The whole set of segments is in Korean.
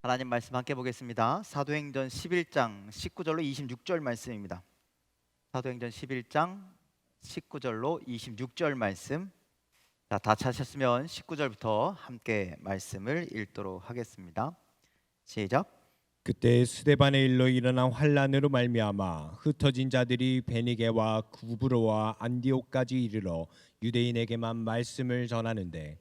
하나님 말씀 함께 보겠습니다. 사도행전 11장 19절로 26절 말씀입니다. 사도행전 11장 19절로 26절 말씀. 자, 다 찾으셨으면 19절부터 함께 말씀을 읽도록 하겠습니다. 시작. 그때 스데반의 일로 일어난 환란으로 말미암아 흩어진 자들이 베니게와 구브로와 안디옥까지 이르러 유대인에게만 말씀을 전하는데,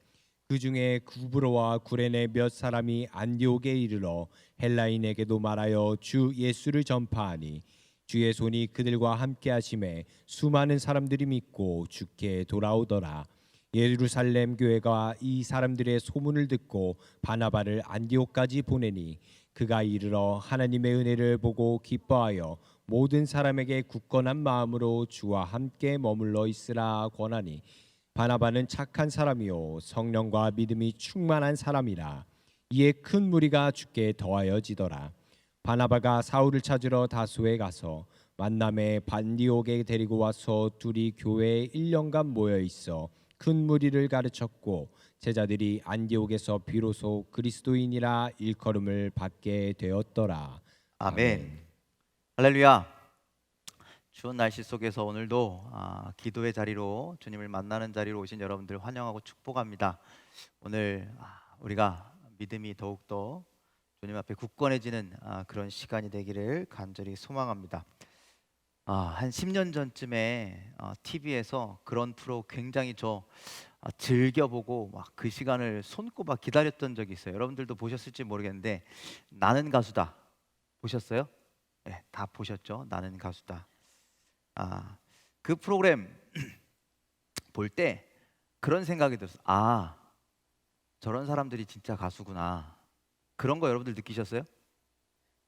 그 중에 구브로와 구레네 몇 사람이 안디옥에 이르러 헬라인에게도 말하여 주 예수를 전파하니, 주의 손이 그들과 함께 하심에 수많은 사람들이 믿고 주께 돌아오더라. 예루살렘 교회가 이 사람들의 소문을 듣고 바나바를 안디옥까지 보내니, 그가 이르러 하나님의 은혜를 보고 기뻐하여 모든 사람에게 굳건한 마음으로 주와 함께 머물러 있으라 권하니, 바나바는 착한 사람이요 성령과 믿음이 충만한 사람이라. 이에 큰 무리가 주께 더하여지더라. 바나바가 사울을 찾으러 다소에 가서 만남에 반디옥에 데리고 와서 둘이 교회에 1년간 모여 있어 큰 무리를 가르쳤고, 제자들이 안디옥에서 비로소 그리스도인이라 일컬음을 받게 되었더라. 아멘. 할렐루야. 추운 날씨 속에서 오늘도 기도의 자리로, 주님을 만나는 자리로 오신 여러분들 환영하고 축복합니다. 오늘 우리가 믿음이 더욱더 주님 앞에 굳건해지는 그런 시간이 되기를 간절히 소망합니다. 한 10년 전쯤에 TV에서 그런 프로 굉장히 즐겨보고 막 그 시간을 손꼽아 기다렸던 적이 있어요. 여러분들도 보셨을지 모르겠는데, 나는 가수다 보셨어요? 네, 다 보셨죠? 나는 가수다. 그 프로그램 볼 때 그런 생각이 들었어요. 저런 사람들이 진짜 가수구나. 그런 거 여러분들 느끼셨어요?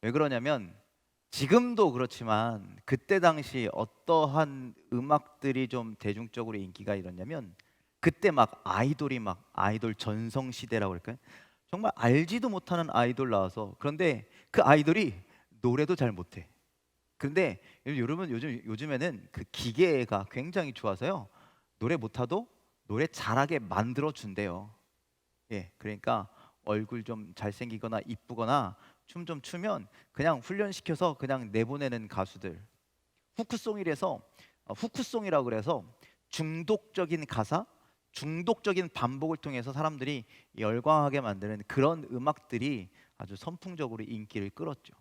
왜 그러냐면, 지금도 그렇지만 그때 당시 어떠한 음악들이 좀 대중적으로 인기가 일었냐면, 그때 막 아이돌이 막 아이돌 전성 시대라고 할까요? 정말 알지도 못하는 아이돌 나와서, 그런데 그 아이돌이 노래도 잘 못해. 그런데 여러분, 요즘에는 그 기계가 굉장히 좋아서요, 노래 못하도 노래 잘하게 만들어 준대요. 예, 그러니까 얼굴 좀 잘생기거나 이쁘거나 춤 좀 추면 그냥 훈련시켜서 그냥 내보내는 가수들. 후크송이라서, 후크송이라고 그래서 중독적인 가사, 중독적인 반복을 통해서 사람들이 열광하게 만드는 그런 음악들이 아주 선풍적으로 인기를 끌었죠.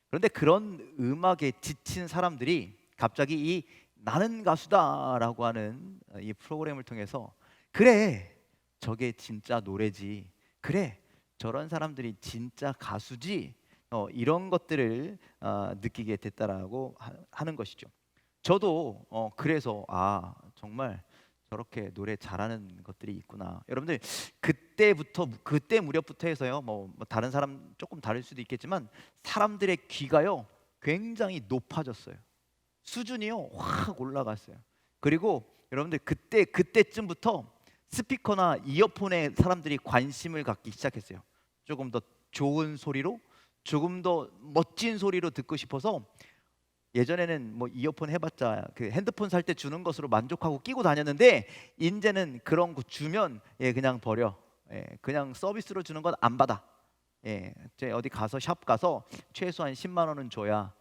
그런데 그런 음악에 지친 사람들이 갑자기 이 나는 가수다라고 하는 이 프로그램을 통해서, 그래, 저게 진짜 노래지, 그래, 저런 사람들이 진짜 가수지, 이런 것들을 느끼게 됐다라고 하는 것이죠. 저도 그래서 정말 저렇게 노래 잘하는 것들이 있구나. 여러분들, 그때 무렵부터 해서요, 뭐 다른 사람 조금 다를 수도 있겠지만 사람들의 귀가요 굉장히 높아졌어요. 수준이요 확 올라갔어요. 그리고 여러분들, 그때쯤부터 스피커나 이어폰에 사람들이 관심을 갖기 시작했어요. 조금 더 좋은 소리로, 조금 더 멋진 소리로 듣고 싶어서, 예전에는 뭐 이어폰 해봤자 그 핸드폰 살 때 주는 것으로 만족하고 끼고 다녔는데, 이제는 그런 거 주면 그냥 버려. 그냥 서비스로 주는 건 안 받아. 제 어디 가서 샵 가서 최소한 10만 원은 줘야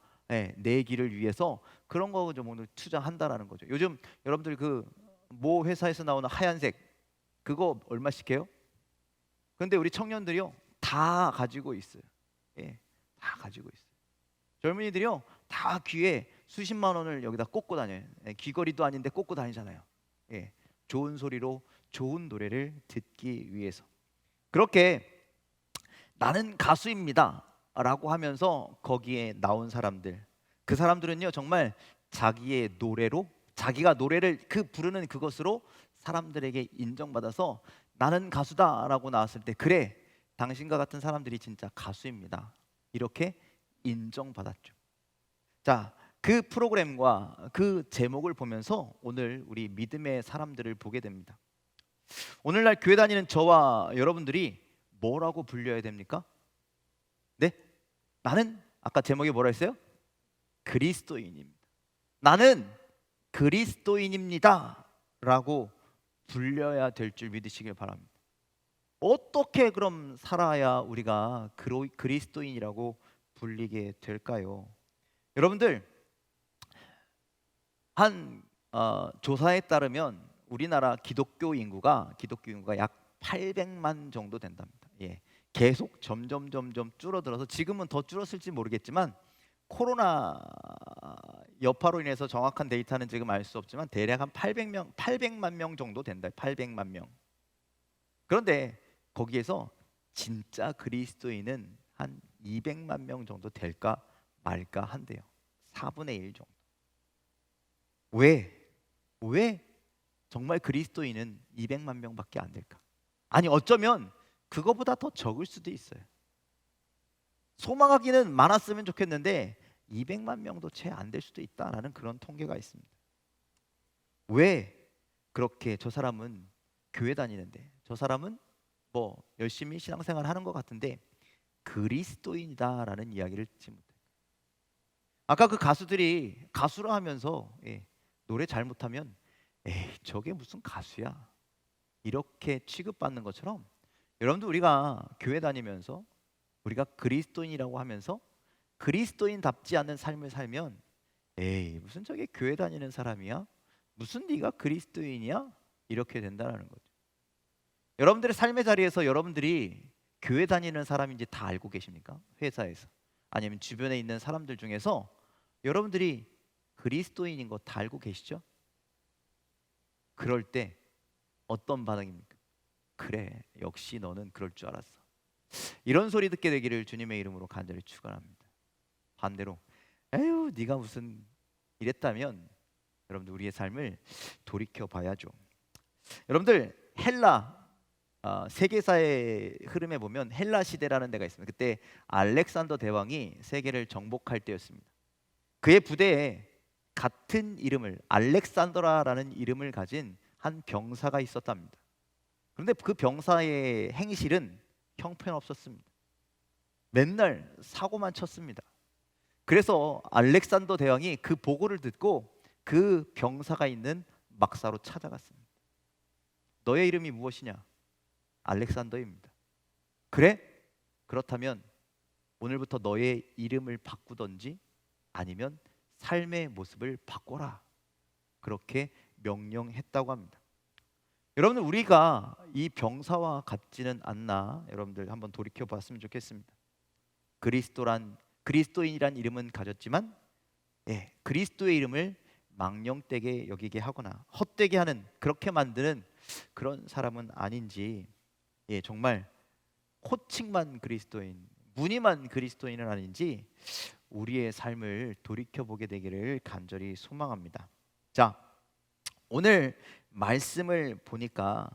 내 길을 위해서 그런 거 좀 오늘 투자한다라는 거죠. 요즘 여러분들 그 모 회사에서 나오는 하얀색 그거 얼마씩 해요? 근데 우리 청년들이요 다 가지고 있어요. 다 가지고 있어요. 젊은이들이요 다 귀에 수십만 원을 여기다 꽂고 다녀요. 귀걸이도 아닌데 꽂고 다니잖아요. 좋은 소리로 좋은 노래를 듣기 위해서. 그렇게 나는 가수입니다 라고 하면서 거기에 나온 사람들, 그 사람들은요 정말 자기의 노래로, 자기가 노래를 부르는 그것으로 사람들에게 인정받아서 나는 가수다 라고 나왔을 때, 그래, 당신과 같은 사람들이 진짜 가수입니다, 이렇게 인정받았죠. 자, 그 프로그램과 그 제목을 보면서 오늘 우리 믿음의 사람들을 보게 됩니다. 오늘날 교회 다니는 저와 여러분들이 뭐라고 불려야 됩니까? 네? 나는 아까 제목이 뭐라 했어요? 그리스도인입니다. 나는 그리스도인입니다 라고 불려야 될 줄 믿으시길 바랍니다. 어떻게 그럼 살아야 우리가 그리스도인이라고 불리게 될까요? 여러분들, 한 조사에 따르면 우리나라 기독교 인구가 약 800만 정도 된답니다. 예, 계속 점점 줄어들어서 지금은 더 줄었을지 모르겠지만 코로나 여파로 인해서 정확한 데이터는 지금 알 수 없지만 대략 한 800만 명 정도 된다. 800만 명. 그런데 거기에서 진짜 그리스도인은 한 200만 명 정도 될까 말까 한대요. 4분의 1 정도. 왜? 왜 정말 그리스도인은 200만 명밖에 안 될까? 아니, 어쩌면 그거보다 더 적을 수도 있어요. 소망하기는 많았으면 좋겠는데 200만 명도 채 안 될 수도 있다라는 그런 통계가 있습니다. 왜 그렇게 저 사람은 교회 다니는데, 저 사람은 뭐 열심히 신앙생활 하는 것 같은데 그리스도인이다라는 이야기를 듣지 못해요. 아까 그 가수들이 가수라 하면서 노래 잘못하면 에이 저게 무슨 가수야 이렇게 취급받는 것처럼, 여러분들 우리가 교회 다니면서 우리가 그리스도인이라고 하면서 그리스도인답지 않은 삶을 살면 에이 무슨 저게 교회 다니는 사람이야? 무슨 네가 그리스도인이야? 이렇게 된다는 거죠. 여러분들의 삶의 자리에서 여러분들이 교회 다니는 사람인지 다 알고 계십니까? 회사에서 아니면 주변에 있는 사람들 중에서 여러분들이 그리스도인인 거 다 알고 계시죠? 그럴 때 어떤 반응입니까? 그래, 역시 너는 그럴 줄 알았어. 이런 소리 듣게 되기를 주님의 이름으로 간절히 축원합니다. 반대로 에휴 네가 무슨 이랬다면 여러분들 우리의 삶을 돌이켜 봐야죠. 여러분들 헬라 세계사의 흐름에 보면 헬라 시대라는 데가 있습니다. 그때 알렉산더 대왕이 세계를 정복할 때였습니다. 그의 부대에 같은 이름을 알렉산더라라는 이름을 가진 한 병사가 있었답니다. 그런데 그 병사의 행실은 형편없었습니다. 맨날 사고만 쳤습니다. 그래서 알렉산더 대왕이 그 보고를 듣고 그 병사가 있는 막사로 찾아갔습니다. 너의 이름이 무엇이냐? 알렉산더입니다. 그래? 그렇다면 오늘부터 너의 이름을 바꾸던지 아니면 삶의 모습을 바꿔라. 그렇게 명령했다고 합니다. 여러분들 우리가 이 병사와 같지는 않나 여러분들 한번 돌이켜 봤으면 좋겠습니다. 그리스도인이란 이름은 가졌지만 그리스도의 이름을 망령되게 여기게 하거나 헛되게 하는, 그렇게 만드는 그런 사람은 아닌지, 정말 호칭만 그리스도인, 무늬만 그리스도인은 아닌지 우리의 삶을 돌이켜보게 되기를 간절히 소망합니다. 자, 오늘 말씀을 보니까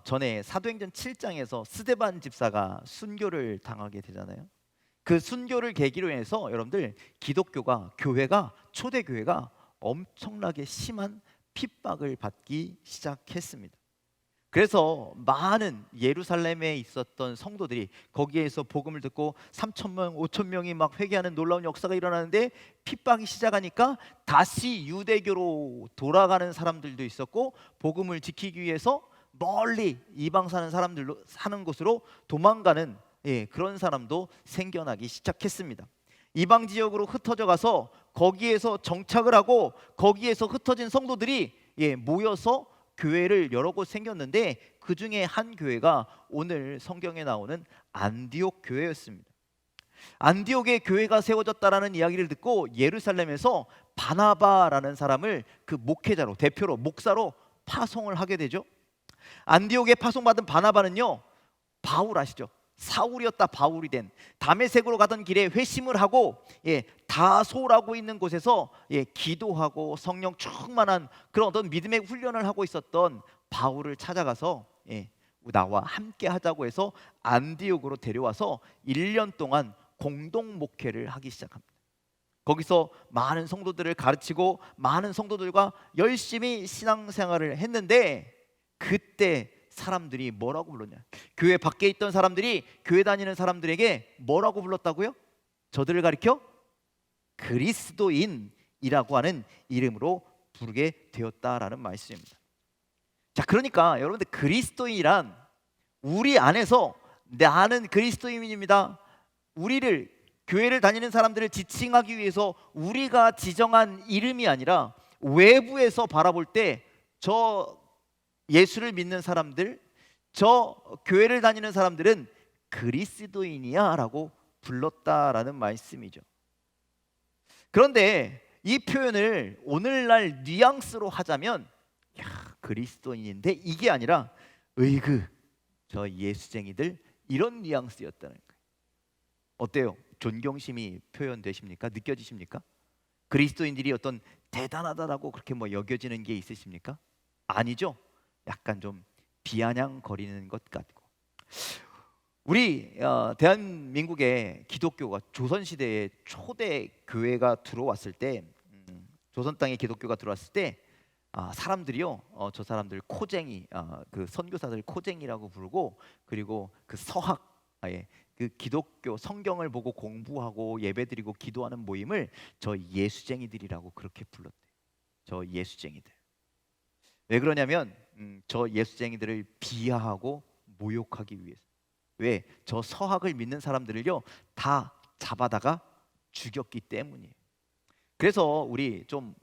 전에 사도행전 7장에서 스데반 집사가 순교를 당하게 되잖아요. 그 순교를 계기로 해서 여러분들 교회가 초대교회가 엄청나게 심한 핍박을 받기 시작했습니다. 그래서 많은 예루살렘에 있었던 성도들이 거기에서 복음을 듣고 3,000명, 5,000명이 막 회개하는 놀라운 역사가 일어나는데 핍박이 시작하니까 다시 유대교로 돌아가는 사람들도 있었고, 복음을 지키기 위해서 멀리 이방 사는 곳으로 도망가는 그런 사람도 생겨나기 시작했습니다. 이방 지역으로 흩어져 가서 거기에서 정착을 하고 거기에서 흩어진 성도들이 모여서 교회를 여러 곳 생겼는데 그 중에 한 교회가 오늘 성경에 나오는 안디옥 교회였습니다. 안디옥에 교회가 세워졌다라는 이야기를 듣고 예루살렘에서 바나바라는 사람을 그 목회자로, 대표로, 목사로 파송을 하게 되죠. 안디옥에 파송받은 바나바는요, 바울 아시죠? 사울이었다 바울이 된, 다메섹으로 가던 길에 회심을 하고 다소라고 있는 곳에서 기도하고 성령 충만한 그런 어떤 믿음의 훈련을 하고 있었던 바울을 찾아가서 나와 함께 하자고 해서 안디옥으로 데려와서 1년 동안 공동 목회를 하기 시작합니다. 거기서 많은 성도들을 가르치고 많은 성도들과 열심히 신앙생활을 했는데, 그때 사람들이 뭐라고 불렀냐? 교회 밖에 있던 사람들이 교회 다니는 사람들에게 뭐라고 불렀다고요? 저들을 가리켜 그리스도인이라고 하는 이름으로 부르게 되었다라는 말씀입니다. 자, 그러니까 여러분들 그리스도인이란 우리 안에서 나는 그리스도인입니다, 우리를 교회를 다니는 사람들을 지칭하기 위해서 우리가 지정한 이름이 아니라 외부에서 바라볼 때 저 예수를 믿는 사람들, 저 교회를 다니는 사람들은 그리스도인이야 라고 불렀다라는 말씀이죠. 그런데 이 표현을 오늘날 뉘앙스로 하자면, 야, 그리스도인인데, 이게 아니라 으이그 저 예수쟁이들, 이런 뉘앙스였다는 거예요. 어때요? 존경심이 표현되십니까? 느껴지십니까? 그리스도인들이 어떤 대단하다라고 그렇게 뭐 여겨지는 게 있으십니까? 아니죠. 약간 좀 비아냥거리는 것 같고. 우리 대한민국의 기독교가 조선시대에 초대 교회가 들어왔을 때, 조선 땅에 기독교가 들어왔을 때 사람들이요, 저 사람들 코쟁이, 그 선교사들 코쟁이라고 부르고, 그리고 그 서학, 그 기독교 성경을 보고 공부하고 예배드리고 기도하는 모임을 저 예수쟁이들이라고 그렇게 불렀대요. 저 예수쟁이들. 왜 그러냐면 저 예수쟁이들을 비하하고 모욕하기 위해서. 왜? 저 서학을 믿는 사람들을요 다 잡아다가 죽였기 때문이에요. 그래서 우리 좀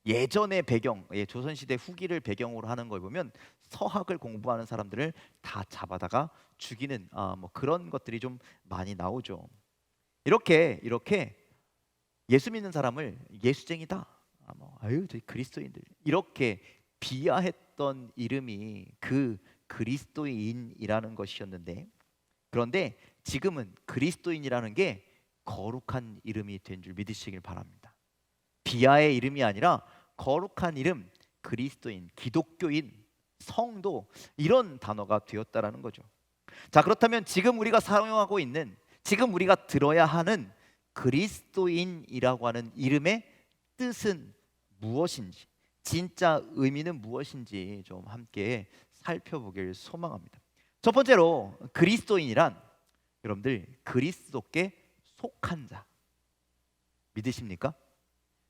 예전의 배경, 조선시대 후기를 배경으로 하는 걸 보면 서학을 공부하는 사람들을 다 잡아다가 죽이는 뭐 그런 것들이 좀 많이 나오죠. 이렇게 예수 믿는 사람을 예수쟁이다, 아유 저희 그리스도인들, 이렇게 비하했던 이름이 그 그리스도인이라는 것이었는데, 그런데 지금은 그리스도인이라는 게 거룩한 이름이 된 줄 믿으시길 바랍니다. 비하의 이름이 아니라 거룩한 이름, 그리스도인, 기독교인, 성도, 이런 단어가 되었다라는 거죠. 자, 그렇다면 지금 우리가 사용하고 있는, 지금 우리가 들어야 하는 그리스도인이라고 하는 이름의 뜻은 무엇인지, 진짜 의미는 무엇인지 좀 함께 살펴보길 소망합니다. 첫 번째로 그리스도인이란, 여러분들 그리스도께 속한 자, 믿으십니까?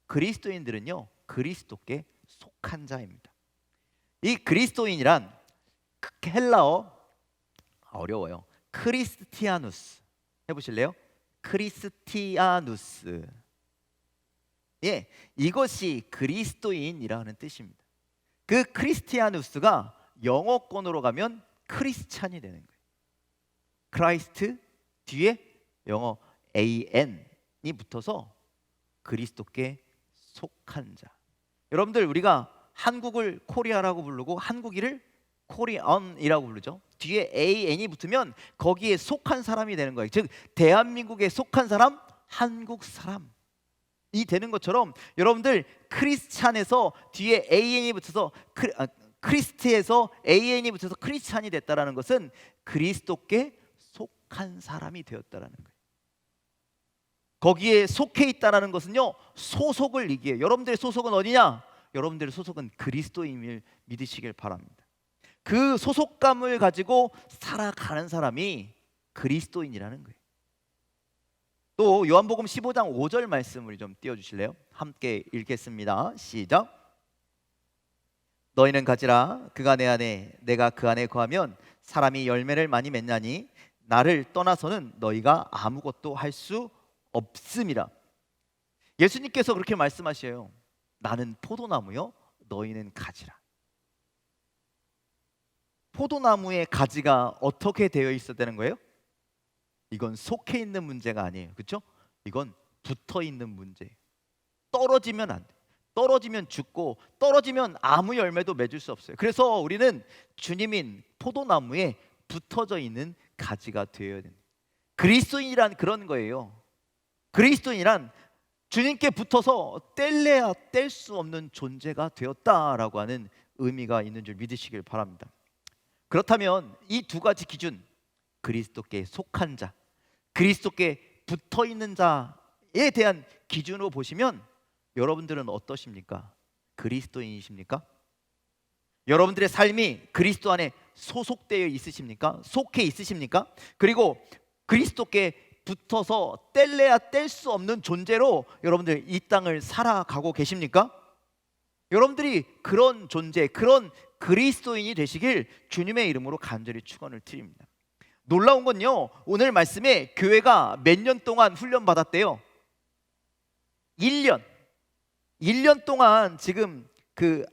그리스도인들은요 그리스도께 속한 자입니다. 이 그리스도인이란 헬라어, 어려워요. 크리스티아누스 해보실래요? 크리스티아누스. 예, 이것이 그리스도인이라는 뜻입니다. 그 크리스티아누스가 영어권으로 가면 크리스찬이 되는 거예요. 크라이스트 뒤에 영어 AN이 붙어서 그리스도께 속한 자. 여러분들 우리가 한국을 코리아라고 부르고 한국인을 코리언이라고 부르죠. 뒤에 AN이 붙으면 거기에 속한 사람이 되는 거예요. 즉 대한민국에 속한 사람, 한국 사람이 되는 것처럼, 여러분들 크리스찬에서 뒤에 AN이 붙어서 크리스트에서 AN이 붙어서 크리스찬이 됐다라는 것은 그리스도께 속한 사람이 되었다라는 거예요. 거기에 속해 있다라는 것은요 소속을 얘기해요. 여러분들의 소속은 어디냐? 여러분들의 소속은 그리스도임을 믿으시길 바랍니다. 그 소속감을 가지고 살아가는 사람이 그리스도인이라는 거예요. 또 요한복음 15장 5절 말씀을 좀 띄워주실래요? 함께 읽겠습니다. 시작. 너희는 가지라, 그가 내 안에 내가 그 안에 거하면 사람이 열매를 많이 맺나니 나를 떠나서는 너희가 아무것도 할 수 없음이라. 예수님께서 그렇게 말씀하셔요. 나는 포도나무요 너희는 가지라. 포도나무의 가지가 어떻게 되어 있어야 되는 거예요? 이건 속해 있는 문제가 아니에요. 그렇죠? 이건 붙어 있는 문제예요. 떨어지면 안 돼. 떨어지면 죽고, 떨어지면 아무 열매도 맺을 수 없어요. 그래서 우리는 주님인 포도나무에 붙어져 있는 가지가 되어야 됩니다. 그리스도인이란 그런 거예요. 그리스도인이란 주님께 붙어서 뗄래야 뗄 수 없는 존재가 되었다라고 하는 의미가 있는 줄 믿으시길 바랍니다. 그렇다면 이 두 가지 기준, 그리스도께 속한 자, 그리스도께 붙어 있는 자에 대한 기준으로 보시면 여러분들은 어떠십니까? 그리스도인이십니까? 여러분들의 삶이 그리스도 안에 소속되어 있으십니까? 속해 있으십니까? 그리고 그리스도께 붙어서 뗄래야 뗄 수 없는 존재로 여러분들 이 땅을 살아가고 계십니까? 여러분들이 그런 존재, 그런 그리스도인이 되시길 주님의 이름으로 간절히 축원을 드립니다. 놀라운 건요, 오늘 말씀에 교회가 몇 년 동안 훈련 받았대요. 1년 동안 지금 그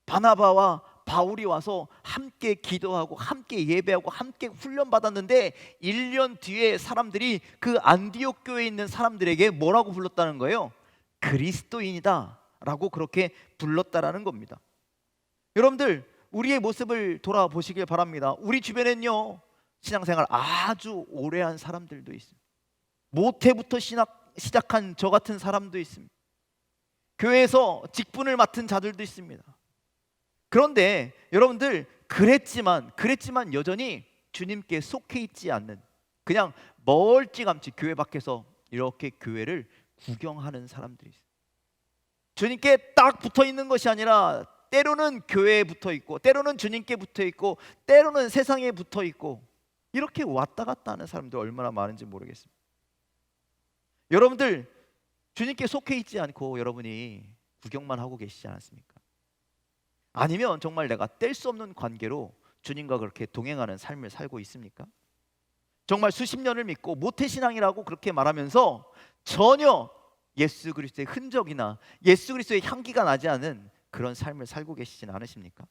바나바와 바울이 와서 함께 기도하고 함께 예배하고 함께 훈련 받았는데 1년 뒤에 사람들이 그 안디옥 교회에 있는 사람들에게 뭐라고 불렀다는 거예요? 그리스도인이다 라고 그렇게 불렀다라는 겁니다. 여러분들, 우리의 모습을 돌아보시길 바랍니다. 우리 주변엔요, 신앙생활 아주 오래 한 사람들도 있습니다. 모태부터 시작한 저 같은 사람도 있습니다. 교회에서 직분을 맡은 자들도 있습니다. 그런데 여러분들, 그랬지만 여전히 주님께 속해 있지 않는, 그냥 멀찌감치 교회 밖에서 이렇게 교회를 구경하는 사람들이 있어요. 주님께 딱 붙어 있는 것이 아니라 때로는 교회에 붙어 있고, 때로는 주님께 붙어 있고, 때로는 세상에 붙어 있고, 이렇게 왔다 갔다 하는 사람들 얼마나 많은지 모르겠습니다. 여러분들, 주님께 속해 있지 않고 여러분이 구경만 하고 계시지 않았습니까? 아니면 정말 내가 뗄 수 없는 관계로 주님과 그렇게 동행하는 삶을 살고 있습니까? 정말 수십 년을 믿고 모태신앙이라고 그렇게 말하면서 전혀 예수 그리스도의 흔적이나 예수 그리스도의 향기가 나지 않은 그런 삶을 살고 계시지는 않으십니까?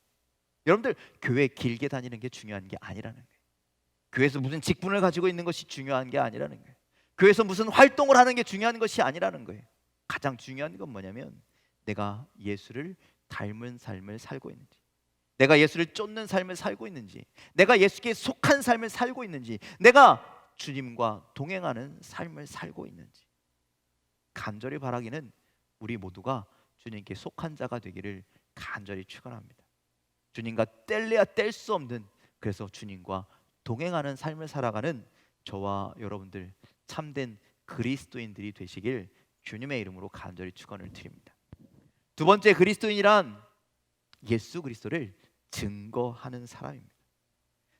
여러분들, 교회 길게 다니는 게 중요한 게 아니라는 거예요. 교회에서 무슨 직분을 가지고 있는 것이 중요한 게 아니라는 거예요. 교회에서 무슨 활동을 하는 게 중요한 것이 아니라는 거예요. 가장 중요한 건 뭐냐면 내가 예수를 닮은 삶을 살고 있는지, 내가 예수를 쫓는 삶을 살고 있는지, 내가 예수께 속한 삶을 살고 있는지, 내가 주님과 동행하는 삶을 살고 있는지, 간절히 바라기는 우리 모두가 주님께 속한 자가 되기를 간절히 축원합니다. 주님과 뗄래야 뗄 수 없는, 그래서 주님과 동행하는 삶을 살아가는 저와 여러분들 참된 그리스도인들이 되시길 주님의 이름으로 간절히 축원을 드립니다. 두 번째, 그리스도인이란 예수 그리스도를 증거하는 사람입니다.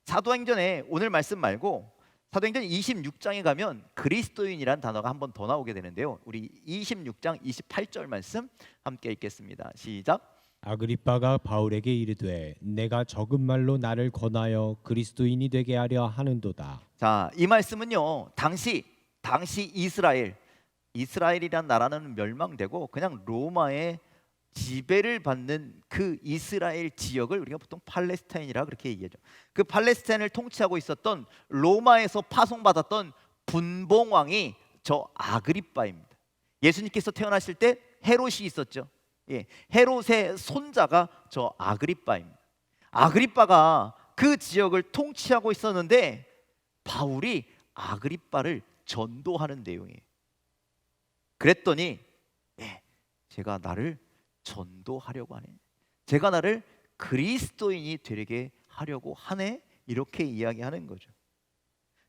사도행전에 오늘 말씀 말고 사도행전 26장에 가면 그리스도인이란 단어가 한 번 더 나오게 되는데요. 우리 26장 28절 말씀 함께 읽겠습니다. 시작. 아그리빠가 바울에게 이르되 내가 적은 말로 나를 권하여 그리스도인이 되게 하려 하는도다. 자, 이 말씀은요, 당시 이스라엘이란 나라는 멸망되고 그냥 로마의 지배를 받는 그 이스라엘 지역을 우리가 보통 팔레스타인이라 그렇게 얘기하죠. 그 팔레스타인을 통치하고 있었던 로마에서 파송받았던 분봉왕이 저 아그리빠입니다. 예수님께서 태어나실 때 헤롯이 있었죠. 헤롯의 손자가 저 아그리빠입니다. 아그리빠가 그 지역을 통치하고 있었는데 바울이 아그리빠를 전도하는 내용이에요. 그랬더니 제가 나를 전도하려고 하네, 제가 나를 그리스도인이 되게 하려고 하네, 이렇게 이야기하는 거죠.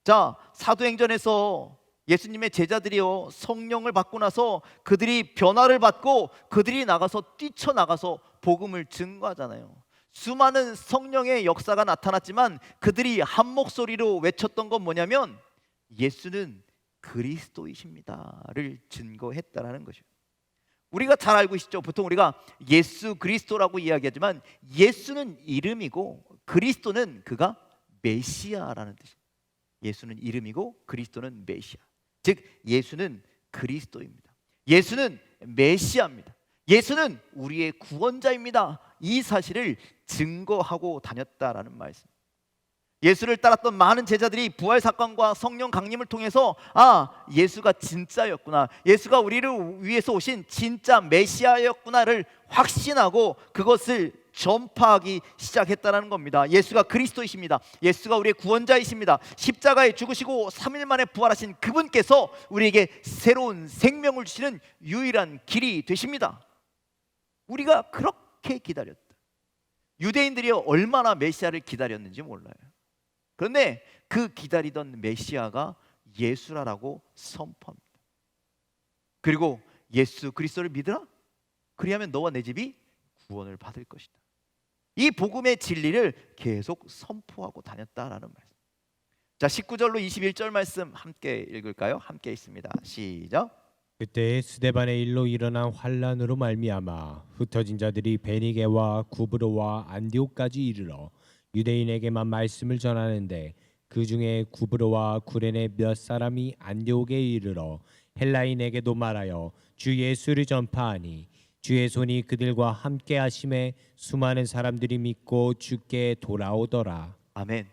자, 사도행전에서 예수님의 제자들이요, 성령을 받고 나서 그들이 변화를 받고 그들이 나가서 뛰쳐나가서 복음을 증거하잖아요. 수많은 성령의 역사가 나타났지만 그들이 한 목소리로 외쳤던 건 뭐냐면 예수는 그리스도이십니다를 증거했다라는 거죠. 우리가 잘 알고 있죠. 보통 우리가 예수 그리스도라고 이야기하지만 예수는 이름이고 그리스도는 그가 메시아라는 뜻입니다. 예수는 이름이고 그리스도는 메시아, 즉 예수는 그리스도입니다. 예수는 메시아입니다. 예수는 우리의 구원자입니다. 이 사실을 증거하고 다녔다라는 말씀. 예수를 따랐던 많은 제자들이 부활 사건과 성령 강림을 통해서 예수가 진짜였구나, 예수가 우리를 위해서 오신 진짜 메시아였구나를 확신하고 그것을 전파하기 시작했다는 겁니다. 예수가 그리스도이십니다. 예수가 우리의 구원자이십니다. 십자가에 죽으시고 3일 만에 부활하신 그분께서 우리에게 새로운 생명을 주시는 유일한 길이 되십니다. 우리가 그렇게 기다렸다. 유대인들이 얼마나 메시아를 기다렸는지 몰라요. 그런데 그 기다리던 메시아가 예수라고 선포합니다. 그리고 예수 그리스도를 믿으라, 그리하면 너와 내 집이 구원을 받을 것이다. 이 복음의 진리를 계속 선포하고 다녔다라는 말씀. 자, 19절로 21절 말씀 함께 읽을까요? 함께 있습니다. 시작. 그때 스데반의 일로 일어난 환란으로 말미암아 흩어진 자들이 베니게와 구브로와 안디옥까지 이르러 유대인에게만 말씀을 전하는데 그 중에 구브로와 구레네 몇 사람이 안디옥에 이르러 헬라인에게도 말하여 주 예수를 전파하니 주의 손이 그들과 함께 하심에 수많은 사람들이 믿고 주께 돌아오더라. 아멘.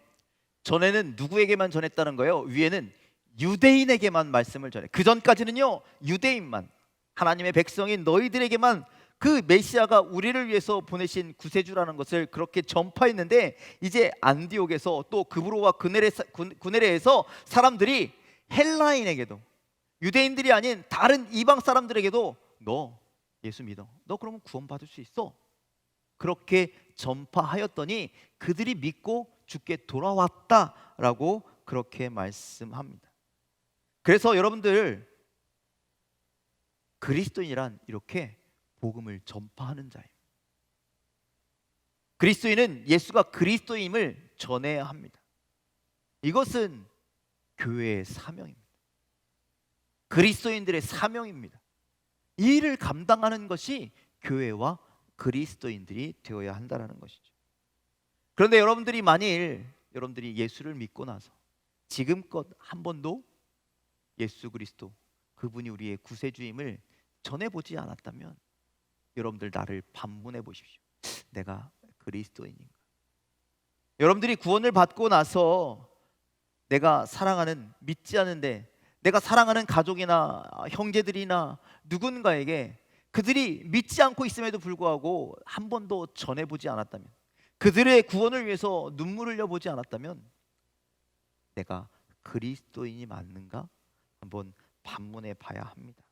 전에는 누구에게만 전했다는 거예요? 위에는 유대인에게만 말씀을 전해. 그 전까지는요, 유대인만, 하나님의 백성인 너희들에게만 그 메시아가 우리를 위해서 보내신 구세주라는 것을 그렇게 전파했는데, 이제 안디옥에서 또 그브로와 구네레에서 사람들이 헬라인에게도, 유대인들이 아닌 다른 이방 사람들에게도 너 예수 믿어, 너 그러면 구원받을 수 있어, 그렇게 전파하였더니 그들이 믿고 주께 돌아왔다라고 그렇게 말씀합니다. 그래서 여러분들, 그리스도인이란 이렇게 복음을 전파하는 자예요. 그리스도인은 예수가 그리스도임을 전해야 합니다. 이것은 교회의 사명입니다. 그리스도인들의 사명입니다. 이 일을 감당하는 것이 교회와 그리스도인들이 되어야 한다는 것이죠. 그런데 여러분들이 만일 여러분들이 예수를 믿고 나서 지금껏 한 번도 예수 그리스도, 그분이 우리의 구세주임을 전해보지 않았다면 여러분들 나를 반문해 보십시오. 내가 그리스도인인가? 여러분들이 구원을 받고 나서 내가 사랑하는, 믿지 않는데 내가 사랑하는 가족이나 형제들이나 누군가에게 그들이 믿지 않고 있음에도 불구하고 한 번도 전해보지 않았다면, 그들의 구원을 위해서 눈물을 흘려보지 않았다면 내가 그리스도인이 맞는가? 한번 반문해 봐야 합니다.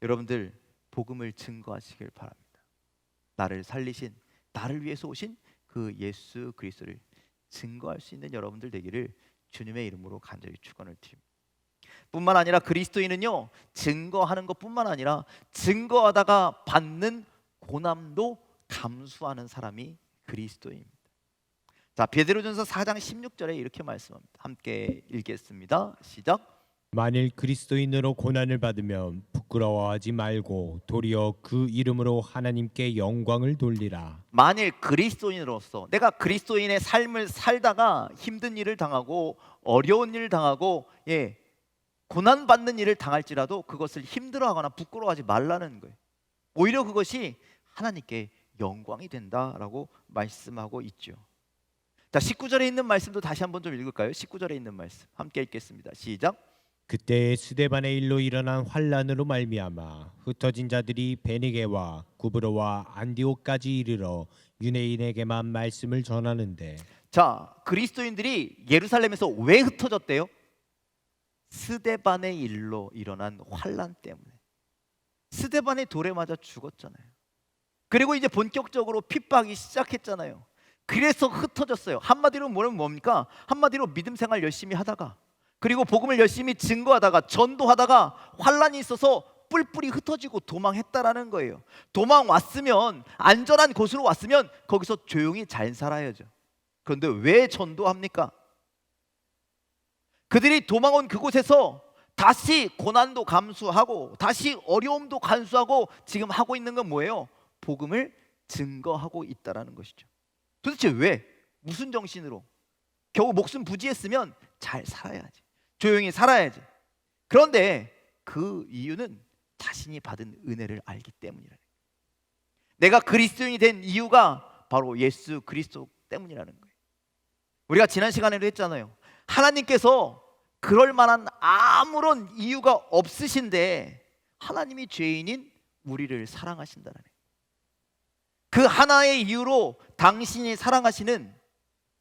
여러분들 복음을 증거하시길 바랍니다. 나를 살리신, 나를 위해서 오신 그 예수 그리스도를 증거할 수 있는 여러분들 되기를 주님의 이름으로 간절히 축원을 드립니다. 뿐만 아니라 그리스도인은요, 증거하는 것뿐만 아니라 증거하다가 받는 고난도 감수하는 사람이 그리스도입니다. 자, 베드로전서 4장 16절에 이렇게 말씀합니다. 함께 읽겠습니다. 시작. 만일 그리스도인으로 고난을 받으면 부끄러워하지 말고 도리어 그 이름으로 하나님께 영광을 돌리라. 만일 그리스도인으로서 내가 그리스도인의 삶을 살다가 힘든 일을 당하고 어려운 일을 당하고 고난 받는 일을 당할지라도 그것을 힘들어하거나 부끄러워하지 말라는 거예요. 오히려 그것이 하나님께 영광이 된다라고 말씀하고 있죠. 자, 19절에 있는 말씀도 다시 한번 좀 읽을까요? 19절에 있는 말씀 함께 읽겠습니다. 시작. 그때 스데반의 일로 일어난 환란으로 말미암아 흩어진 자들이 베니게와 구브로와 안디옥까지 이르러 유대인에게만 말씀을 전하는데. 자, 그리스도인들이 예루살렘에서 왜 흩어졌대요? 스데반의 일로 일어난 환란 때문에. 스데반이 돌에 맞아 죽었잖아요. 그리고 이제 본격적으로 핍박이 시작했잖아요. 그래서 흩어졌어요. 한마디로 뭡니까? 한마디로 믿음 생활 열심히 하다가, 그리고 복음을 열심히 증거하다가, 전도하다가 환란이 있어서 뿔뿔이 흩어지고 도망했다라는 거예요. 도망 왔으면, 안전한 곳으로 왔으면 거기서 조용히 잘 살아야죠. 그런데 왜 전도합니까? 그들이 도망온 그곳에서 다시 고난도 감수하고 다시 어려움도 감수하고 지금 하고 있는 건 뭐예요? 복음을 증거하고 있다라는 것이죠. 도대체 왜? 무슨 정신으로? 겨우 목숨 부지했으면 잘 살아야지, 조용히 살아야지. 그런데 그 이유는 자신이 받은 은혜를 알기 때문이라는 거예요. 내가 그리스도인이 된 이유가 바로 예수 그리스도 때문이라는 거예요. 우리가 지난 시간에도 했잖아요. 하나님께서 그럴 만한 아무런 이유가 없으신데 하나님이 죄인인 우리를 사랑하신다는 거예요. 그 하나의 이유로 당신이 사랑하시는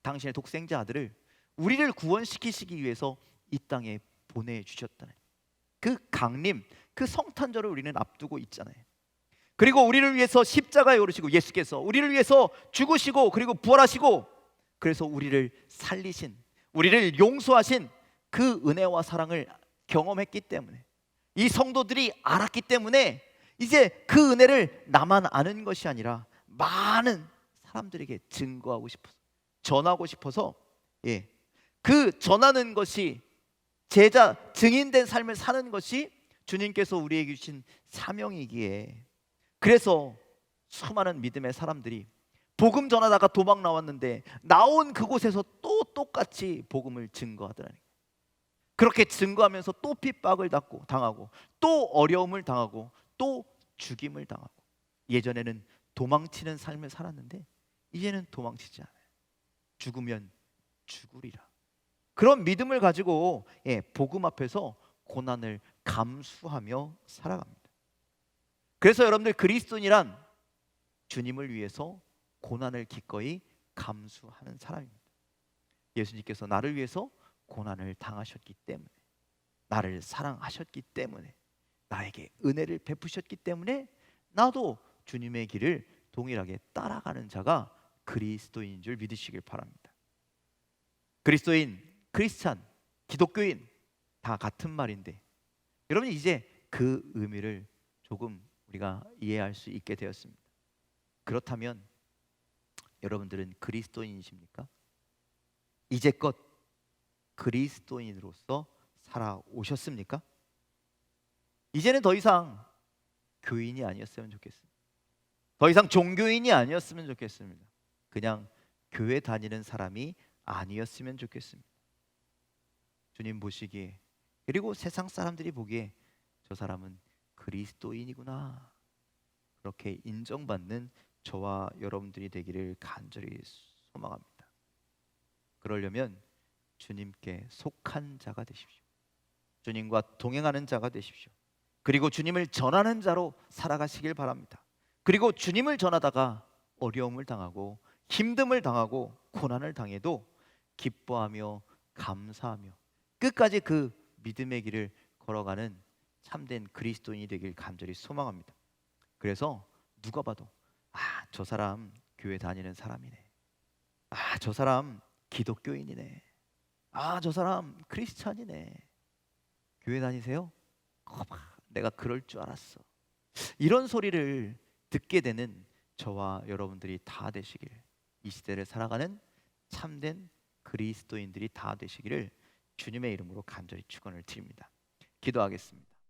당신의 독생자 아들을, 우리를 구원시키시기 위해서 이 땅에 보내주셨다는 그 강림, 그 성탄절을 우리는 앞두고 있잖아요. 그리고 우리를 위해서 십자가에 오르시고, 예수께서 우리를 위해서 죽으시고 그리고 부활하시고, 그래서 우리를 살리신, 우리를 용서하신 그 은혜와 사랑을 경험했기 때문에, 이 성도들이 알았기 때문에 이제 그 은혜를 나만 아는 것이 아니라 많은 사람들에게 증거하고 싶어서, 전하고 싶어서, 그 전하는 것이, 제자 증인된 삶을 사는 것이 주님께서 우리에게 주신 사명이기에, 그래서 수많은 믿음의 사람들이 복음 전하다가 도망 나왔는데 나온 그곳에서 또 똑같이 복음을 증거하더라니. 그렇게 증거하면서 또 핍박을 당하고 또 어려움을 당하고 또 죽임을 당하고, 예전에는 도망치는 삶을 살았는데 이제는 도망치지 않아요. 죽으면 죽으리라. 그런 믿음을 가지고 복음 앞에서 고난을 감수하며 살아갑니다. 그래서 여러분들, 그리스도인이란 주님을 위해서 고난을 기꺼이 감수하는 사람입니다. 예수님께서 나를 위해서 고난을 당하셨기 때문에, 나를 사랑하셨기 때문에, 나에게 은혜를 베푸셨기 때문에 나도 주님의 길을 동일하게 따라가는 자가 그리스도인인 줄 믿으시길 바랍니다. 그리스도인, 크리스찬, 기독교인 다 같은 말인데, 여러분 이제 그 의미를 조금 우리가 이해할 수 있게 되었습니다. 그렇다면 여러분들은 그리스도인이십니까? 이제껏 그리스도인으로서 살아오셨습니까? 이제는 더 이상 교인이 아니었으면 좋겠습니다. 더 이상 종교인이 아니었으면 좋겠습니다. 그냥 교회 다니는 사람이 아니었으면 좋겠습니다. 주님 보시기에, 그리고 세상 사람들이 보기에 저 사람은 그리스도인이구나, 그렇게 인정받는 저와 여러분들이 되기를 간절히 소망합니다. 그러려면 주님께 속한 자가 되십시오. 주님과 동행하는 자가 되십시오. 그리고 주님을 전하는 자로 살아가시길 바랍니다. 그리고 주님을 전하다가 어려움을 당하고 힘듦을 당하고 고난을 당해도 기뻐하며 감사하며 끝까지 그 믿음의 길을 걸어가는 참된 그리스도인이 되길 간절히 소망합니다. 그래서 누가 봐도 저 사람 교회 다니는 사람이네, 저 사람 기독교인이네, 저 사람 크리스찬이네, 교회 다니세요? 내가 그럴 줄 알았어. 이런 소리를 듣게 되는 저와 여러분들이 다 되시길, 이 시대를 살아가는 참된 그리스도인들이 다 되시기를 주님의 이름으로 간절히 축원을 드립니다. 기도하겠습니다.